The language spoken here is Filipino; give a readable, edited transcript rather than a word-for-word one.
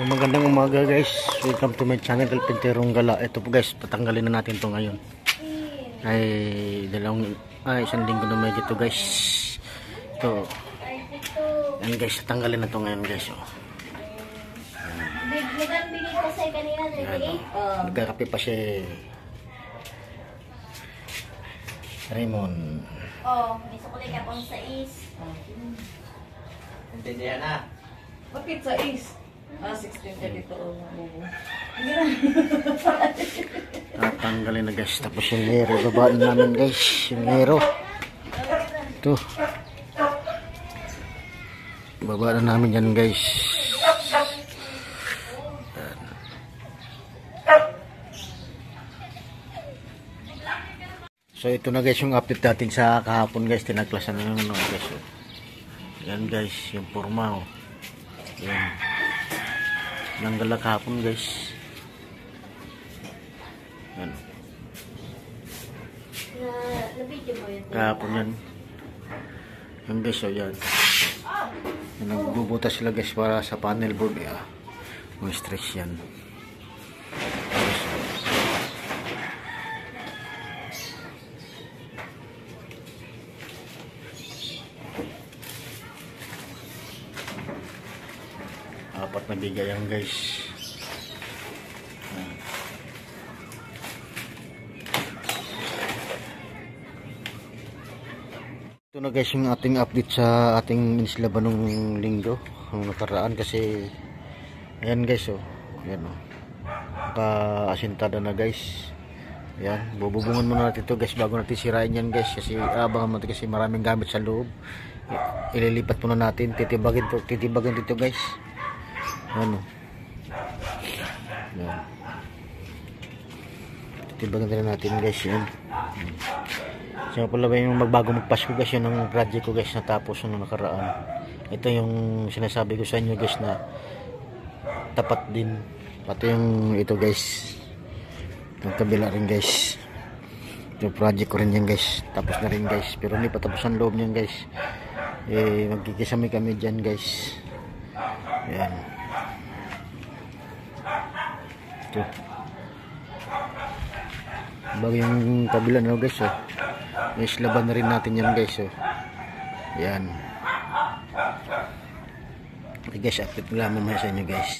Magandang umaga guys, welcome to my channel Carpinterong Gala. Ito po guys, patanggalin na natin to ngayon. Isang linggo na may dito guys. Ito yan guys, tanggalin na to ngayon guys. Nagkakape pa si Raymond. May sukulay ka pang sa is. Intindihan na. Bakit sa is? 16.32. Tatanggalin na guys. Tapos yung hero, babaan namin guys. Yung hero. Ito. Babaan na namin yan guys. So ito na guys yung update natin sa kahapon guys. Tinaklasan na naman guys. Yan guys, yung forma. Yan. Nanggalak kahapon guys. Yan. Kahapon yan. Yan guys, yan. Nagbubutas sila guys para sa panel board. May stress yan. Apat na bigay yan guys. Ito na guys yung ating update sa ating inislaban nung linggo, ang nakaraan, kasi ayan guys, ayan, naka-asintada na guys. Ayan, bububungan muna natin ito guys bago natin sirain yan guys, kasi abangan natin kasi maraming gamit sa loob. Ililipat muna natin, titibagin dito guys. Ano? Yan. Titibagan na natin guys yan. So pala ba yung magbago magpasko guys, yun ang project ko guys natapos nung nakaraan. Ito yung sinasabi ko sa inyo guys na tapat din. Pati yung ito guys. Yung kabila rin guys. Yung project ko rin yan guys. Tapos na rin guys. Pero hindi pa tapos ang loob niyan guys. Magkikisami kami dyan guys. Ayan. Ito. Bago yung kabila na guys, yes, laban na rin natin yan guys. Yan. Okay guys, update lang mamaya sa inyo guys.